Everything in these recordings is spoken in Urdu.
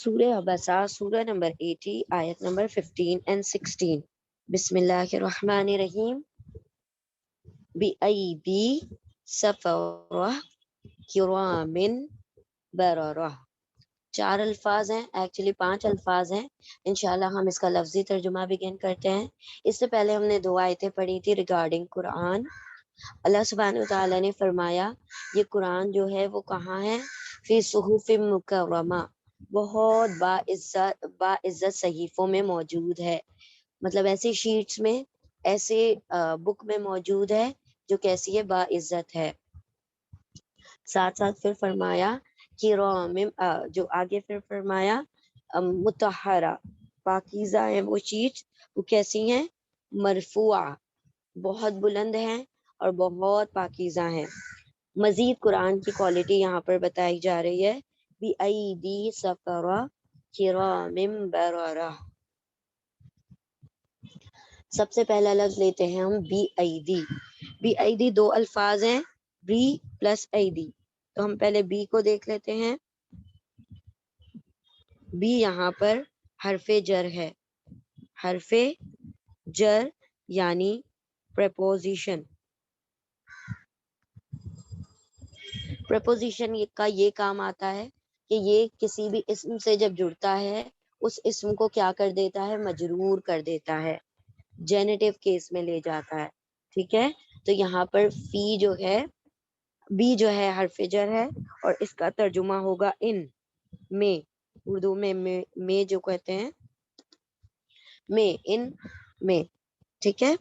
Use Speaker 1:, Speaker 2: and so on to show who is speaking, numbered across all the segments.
Speaker 1: سورہ عبسہ سورہ نمبر 80 آیت نمبر 15 and 16. بسم اللہ الرحمن الرحیم. بِأَيْدِي سَفَرَةٍ کِرَامٍ بَرَرَةٍ. 4 الفاظ ہیں، ایکچولی 5 الفاظ ہیں. انشاءاللہ ہم اس کا لفظی ترجمہ بگن کرتے ہیں. اس سے پہلے ہم نے 2 آیتیں پڑھی تھی ریگارڈنگ قرآن. اللہ سبحانہ وتعالیٰ نے فرمایا یہ قرآن جو ہے وہ کہاں ہے؟ فی صحف مکرمہ، بہت باعزت صحیفوں میں موجود ہے. مطلب ایسے شیٹس میں، ایسے بک میں موجود ہے جو کیسی ہے؟ باعزت ہے. ساتھ ساتھ پھر فرمایا کرام، جو آگے پھر فرمایا مطہرہ، پاکیزہ ہیں وہ شیٹس. وہ کیسی ہیں؟ مرفوعہ، بہت بلند ہیں اور بہت پاکیزہ ہیں. مزید قرآن کی کوالٹی یہاں پر بتائی جا رہی ہے. بِأَيْدِي سَفَرَةٍ کِرَامٍ بَرَرَةٍ. سب سے پہلا لفظ لیتے ہیں ہم بی ایدی. بی ایدی 2 الفاظ ہیں، بی پلس ایدی. تو ہم پہلے بی کو دیکھ لیتے ہیں. بی یہاں پر حرف جر ہے، حرف جر یعنی پریپوزیشن. پریپوزیشن کا یہ کام آتا ہے کہ یہ کسی بھی اسم سے جب جڑتا ہے اس اسم کو کیا کر دیتا ہے؟ مجرور کر دیتا ہے، جینیٹیو کیس میں لے جاتا ہے. ٹھیک ہے، تو یہاں پر فی جو ہے، بی جو ہے حرف جر ہے اور اس کا ترجمہ ہوگا ان میں. اردو میں جو کہتے ہیں میں، ان میں. ٹھیک ہے،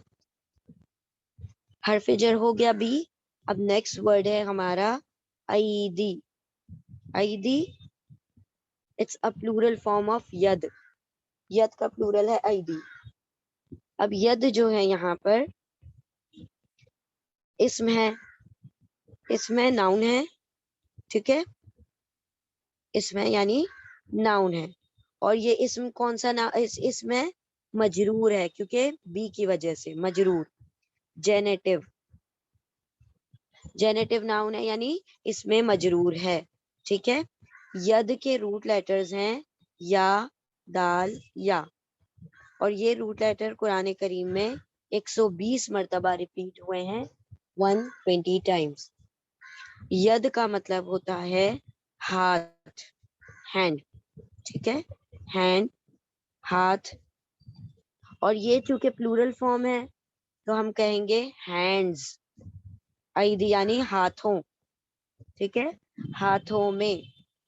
Speaker 1: حرف جر ہو گیا بی. اب نیکسٹ ورڈ ہے ہمارا ایدی. ایدی it's a plural form of ید. ید کا پلورل ہے ایدی. اب ید جو ہے یہاں پر اسم ہے، اسم ہے، ناؤن ہے. ٹھیک ہے، اسم ہے یعنی ناؤن ہے. اور یہ اسم کون سا اسم ہے؟ مجرور ہے، کیونکہ بی کی وجہ سے مجرور. جینیٹیو، جینیٹیو ناؤن ہے یعنی اس میں مجرور ہے. ٹھیک ہے، ید کے روٹ لیٹرز ہیں یا، دال، یا. اور یہ روٹ لیٹر قرآن کریم میں 120 مرتبہ ریپیٹ ہوئے ہیں، 120 ٹائمز. ید کا مطلب ہوتا ہے ہاتھ، ہینڈ. ٹھیک ہے، ہینڈ، ہاتھ. اور یہ چونکہ پلورل فارم ہے تو ہم کہیں گے ہینڈز. ایدی یعنی ہاتھوں. ٹھیک ہے، ہاتھوں میں.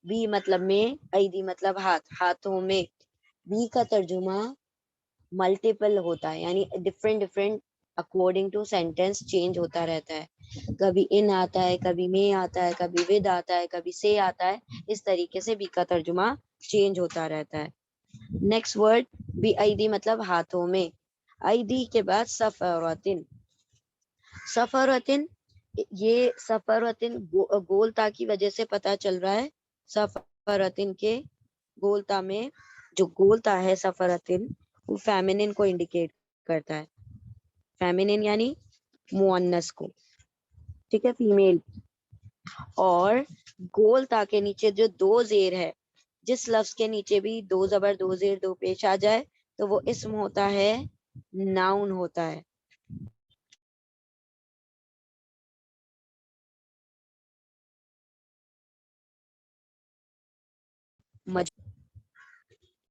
Speaker 1: بی مطلب میں، ایدی مطلب ہاتھ، ہاتھوں میں. بی کا ترجمہ ملٹیپل ہوتا ہے، یعنی different according to sentence change ہوتا رہتا ہے. کبھی ان آتا ہے، کبھی میں آتا ہے، کبھی ود آتا ہے، کبھی سے آتا ہے. اس طریقے سے بی کا ترجمہ چینج ہوتا رہتا ہے. نیکسٹ ورڈ بی ایدی مطلب ہاتھوں میں. ایدی کے بعد سفرتن. سفرتن، یہ سفرتن گولتا کی وجہ سے پتا چل رہا ہے. سفرتن کے گولتا میں جو گولتا ہے سفرتن، وہ فیمینن کو انڈیکیٹ کرتا ہے. فیمینن یعنی مؤنث کو. ٹھیک ہے، فیمیل. اور گولتا کے نیچے جو 2 زیر ہے، جس لفظ کے نیچے بھی 2 زبر 2 زیر 2 پیش آ جائے تو وہ اسم ہوتا ہے، ناؤن ہوتا ہے.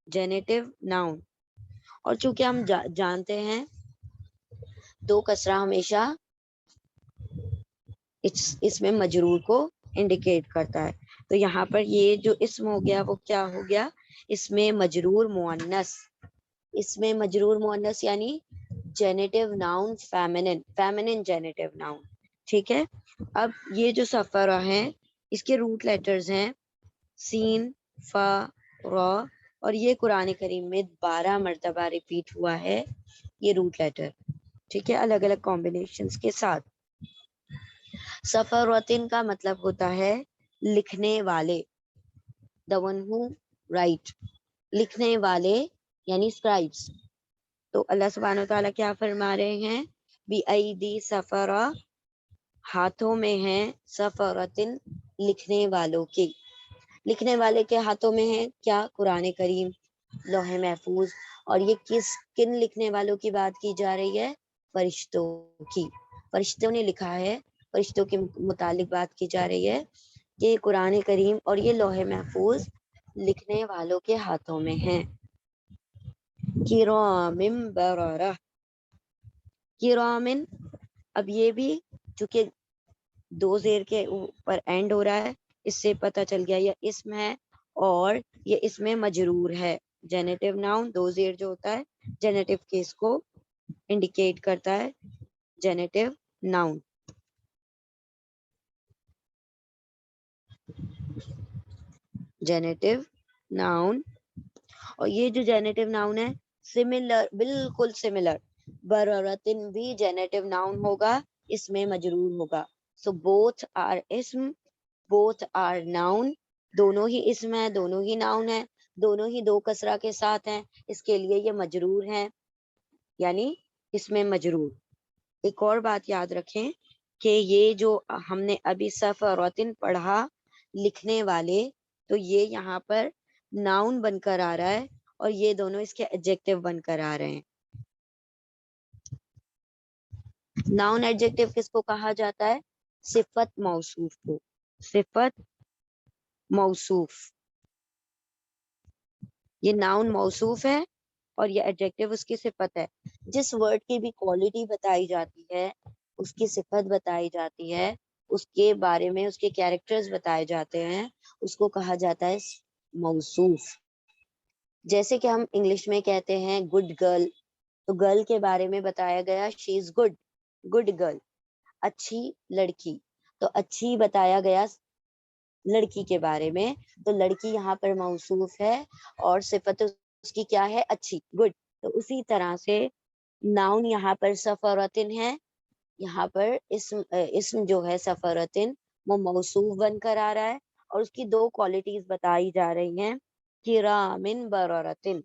Speaker 1: جینیٹیو ناؤن. اور چونکہ ہم جانتے ہیں 2 کسرہ ہمیشہ اس میں مجرور کو انڈیکیٹ کرتا ہے. تو یہاں پر یہ جو اسم ہو گیا وہ کیا ہو گیا؟ اس میں مجرور مؤنث. اس میں مجرور مؤنث یعنی جینیٹیو ناؤن فیمینن، فیمینن جینیٹیو ناؤن. ٹھیک ہے، اب یہ جو سفرہ ہیں اس کے روٹ لیٹرز ہیں سین، فا، را. اور یہ قرآن کریم میں 12 مرتبہ ریپیٹ ہوا ہے یہ روٹ لیٹر. ٹھیک ہے، الگ الگ کمبینیشنز کے ساتھ. سفرتن کا مطلب ہوتا ہے لکھنے والے، the one who write. لکھنے والے یعنی scribes. تو اللہ سبحانہ وتعالیٰ کیا فرما رہے ہیں؟ بی ایدی سفرہ، ہاتھوں میں ہیں، سفرتن لکھنے والوں کے. لکھنے والے کے ہاتھوں میں ہے کیا؟ قرآن کریم، لوح محفوظ. اور یہ کن لکھنے والوں کی بات کی جا رہی ہے؟ فرشتوں کی. فرشتوں نے لکھا ہے، فرشتوں کے متعلق بات کی جا رہی ہے کہ قرآن کریم اور یہ لوح محفوظ لکھنے والوں کے ہاتھوں میں ہیں. کرام بررہ، کرامن. اب یہ بھی چونکہ دو زیر کے اوپر اینڈ ہو رہا ہے، اس سے پتہ چل گیا یہ اسم ہے اور یہ اسم مجرور ہے. جینیٹو ناؤن دو زیر جو ہوتا ہے جینیٹو کیس کو انڈیکیٹ کرتا ہے. جینیٹو ناؤن. جینیٹو ناؤن. اور یہ جو جینیٹو ناؤن ہے سملر، بالکل سملر، بررتن بھی جینیٹو ناؤن ہوگا، اس میں مجرور ہوگا. سو بوتھ آر اسم، بوتھ آر ناؤن. دونوں ہی اسم ہے، دونوں ہی ناؤن ہے، دونوں ہی دو کسرہ کے ساتھ ہیں، اس کے لیے یہ مجرور ہیں، یعنی اس میں مجرور. ایک اور بات یاد رکھیں کہ یہ جو ہم نے ابھی سفرتن پڑھا لکھنے والے، تو یہ یہاں پر ناؤن بن کر آ رہا ہے اور یہ دونوں اس کے ایڈجیکٹیو بن کر آ رہے ہیں. ناؤن ایڈجیکٹیو کس کو کہا جاتا ہے؟ صفت موصوف کو. صفت موصوف. یہ ناؤن موصوف ہے اور یہ ایڈجیکٹیو اس کی صفت ہے. جس ورڈ کی بھی کوالٹی بتائی جاتی ہے، اس کی صفت بتائی جاتی ہے، اس کے بارے میں اس کے کیریکٹرز بتائے جاتے ہیں، اس کو کہا جاتا ہے موصوف. جیسے کہ ہم انگلش میں کہتے ہیں گڈ گرل، تو گرل کے بارے میں بتایا گیا شی از گڈ، گڈ گرل، اچھی لڑکی. تو اچھی بتایا گیا لڑکی کے بارے میں، تو لڑکی یہاں پر موصوف ہے اور صفت اس کی کیا ہے؟ اچھی، گڈ. تو اسی طرح سے ناؤن یہاں پر سفرتن ہے، یہاں پر اسم جو ہے سفرتن وہ موصوف بن کر آ رہا ہے اور اس کی دو کوالٹیز بتائی جا رہی ہیں، کرامن بررتن.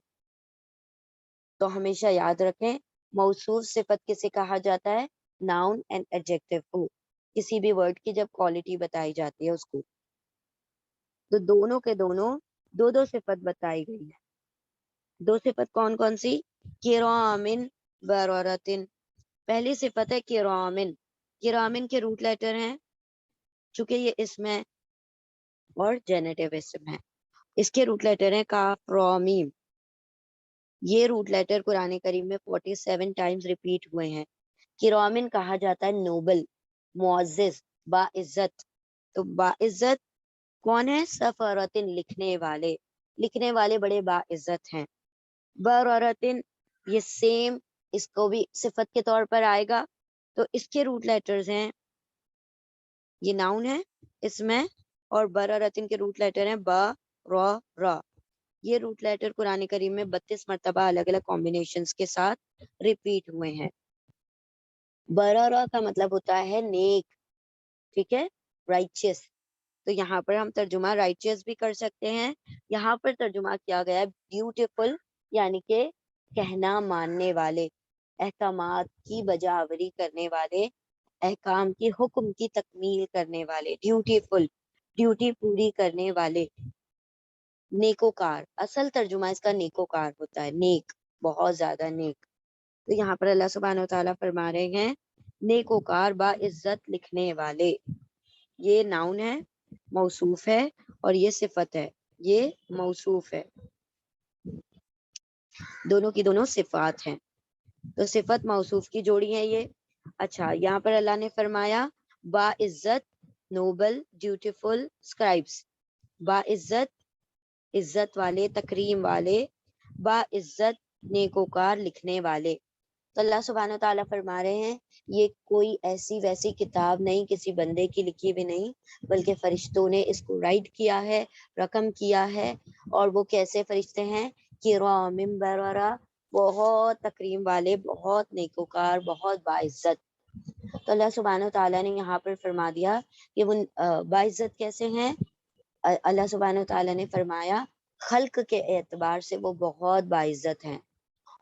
Speaker 1: تو ہمیشہ یاد رکھیں موصوف صفت کسے کہا جاتا ہے؟ ناؤن اینڈ ایڈجیکٹیو کو. کسی بھی ورڈ کی جب کوالٹی بتائی جاتی ہے اس کو. تو دونوں کے دونوں دو دو صفت بتائی گئی ہے. دو صفت کون کون سی؟ کرامن بررتن. پہلی صفت ہے کرامن. کرامن کے روٹ لیٹر ہیں، چونکہ یہ اسم ہے اور جینیٹو اسم ہے، اس کے روٹ لیٹر ہیں کاف را میم. یہ روٹ لیٹر قرآن کریم میں 47 ٹائمز ریپیٹ ہوئے ہیں. کرامن کہا جاتا ہے نوبل، معزز، باعزت. تو باعزت کون ہے؟ سفرتن، لکھنے والے. لکھنے والے بڑے باعزت ہیں. بررتن یہ سیم، اس کو بھی صفت کے طور پر آئے گا. تو اس کے روٹ لیٹرز ہیں، یہ ناؤن ہے اس میں، اور بررتن کے روٹ لیٹر ہیں با، را، را. یہ روٹ لیٹر قرآن کریم میں 32 مرتبہ الگ الگ کمبینیشنز کے ساتھ ریپیٹ ہوئے ہیں. بررہ کا مطلب ہوتا ہے نیک، ٹھیک ہے، رائچیس. تو یہاں پر ہم ترجمہ رائچیس بھی کر سکتے ہیں. یہاں پر ترجمہ کیا گیا ہے بیوٹیفل، یعنی کہ کہنا ماننے والے، احکامات کی بجاوری کرنے والے، احکام کی حکم کی تکمیل کرنے والے. ڈیوٹیفل، ڈیوٹی پوری کرنے والے. نیکوکار، اصل ترجمہ اس کا نیکوکار ہوتا ہے، نیک، بہت زیادہ نیک. تو یہاں پر اللہ سبحانہ وتعالیٰ فرما رہے ہیں نیکوکار، باعزت، لکھنے والے. یہ ناؤن ہے، موصوف ہے، اور یہ صفت ہے، یہ موصوف ہے. دونوں کی دونوں صفات ہیں. تو صفت موصوف کی جوڑی ہے یہ. اچھا، یہاں پر اللہ نے فرمایا باعزت، نوبل، بیوٹیفل، اسکرائبس. باعزت، عزت والے، تکریم والے. باعزت، نیکوکار، لکھنے والے. تو اللہ سبحانہ تعالیٰ فرما رہے ہیں یہ کوئی ایسی ویسی کتاب نہیں، کسی بندے کی لکھی بھی نہیں، بلکہ فرشتوں نے اس کو رائٹ کیا ہے، رقم کیا ہے. اور وہ کیسے فرشتے ہیں؟ کرام بررہ، بہت تکریم والے، بہت نیکوکار، بہت باعزت. تو اللہ سبحانہ تعالیٰ نے یہاں پر فرما دیا کہ وہ باعزت کیسے ہیں. اللہ سبحانہ تعالیٰ نے فرمایا خلق کے اعتبار سے وہ بہت باعزت ہیں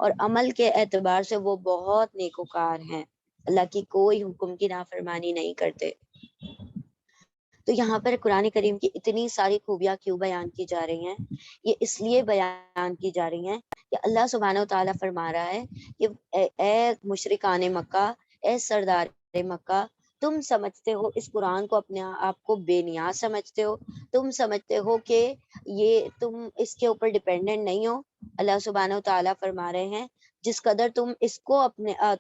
Speaker 1: اور عمل کے اعتبار سے وہ بہت نیکوکار ہیں. اللہ کی کوئی حکم کی نافرمانی نہیں کرتے. تو یہاں پر قرآن کریم کی اتنی ساری خوبیاں کیوں بیان کی جا رہی ہیں؟ یہ اس لیے بیان کی جا رہی ہیں کہ اللہ سبحانہ و تعالیٰ فرما رہا ہے کہ اے مشرکان مکہ، اے سردار مکہ، تم سمجھتے ہو اس قرآن کو اپنے آپ کو بے نیاز سمجھتے ہو، تم سمجھتے ہو کہ یہ تم اس کے اوپر ڈیپینڈنٹ نہیں ہو۔ اللہ سبحانہ و تعالیٰ فرما رہے ہیں جس قدر تم اس کو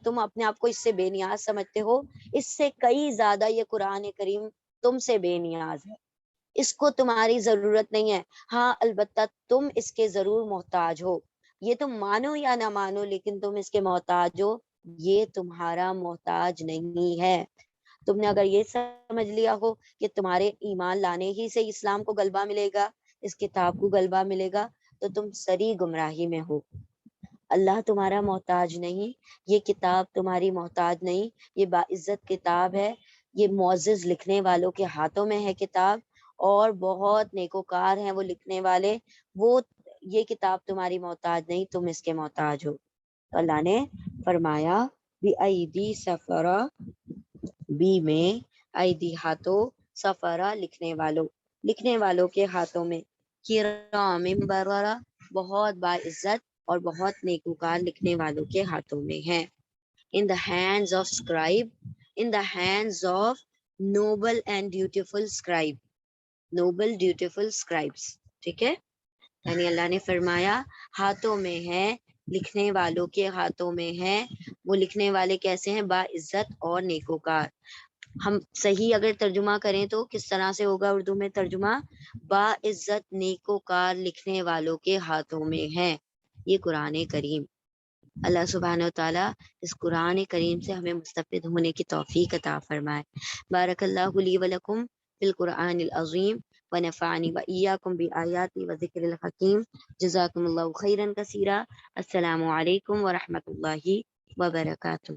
Speaker 1: تم اپنے آپ کو اس سے بے نیاز سمجھتے ہو، اس سے کئی زیادہ یہ قرآن کریم تم سے بے نیاز ہے، اس کو تمہاری ضرورت نہیں ہے۔ ہاں البتہ تم اس کے ضرور محتاج ہو، یہ تم مانو یا نہ مانو لیکن تم اس کے محتاج ہو، یہ تمہارا محتاج نہیں ہے۔ تم نے اگر یہ سمجھ لیا ہو کہ تمہارے ایمان لانے ہی سے اسلام کو غلبہ ملے گا، اس کتاب کو غلبہ ملے گا، تو تم سری گمراہی میں ہو۔ اللہ تمہارا محتاج نہیں، یہ کتاب تمہاری محتاج نہیں، یہ باعزت کتاب ہے، یہ معزز لکھنے والوں کے ہاتھوں میں ہے کتاب، اور بہت نیکوکار ہیں وہ لکھنے والے، وہ یہ کتاب تمہاری محتاج نہیں، تم اس کے محتاج ہو۔ تو اللہ نے فرمایا بی ایدی سفرا، بی میں ایدی ہاتھوں، سفرا لکھنے والوں کے ہاتھوں میں، کرام بررہ بہت باعزت اور بہت نیکوکار لکھنے والوں کے ہاتھوں میں ہے۔ in the hands of scribe, in the hands of noble and dutiful scribe, noble dutiful scribes، ٹھیک ہے؟ یعنی اللہ نے فرمایا ہاتھوں میں ہے، لکھنے والوں کے ہاتھوں میں ہے، وہ لکھنے والے کیسے ہیں؟ باعزت اور نیکوکار۔ ہم صحیح اگر ترجمہ کریں تو کس طرح سے ہوگا اردو میں ترجمہ؟ باعزت نیکوکار لکھنے والوں کے ہاتھوں میں ہے یہ قرآن کریم۔ اللہ سبحانہ و تعالیٰ اس قرآن کریم سے ہمیں مستفید ہونے کی توفیق عطا فرمائے۔ بارک اللہ لی و لکم فی القرآن العظیم ونفعنی و ایاکم بآیاتی و ذکر الحکیم۔ جزاکم اللہ خیرا کثیرا۔ السلام علیکم ورحمۃ اللہ وبرکاتہ۔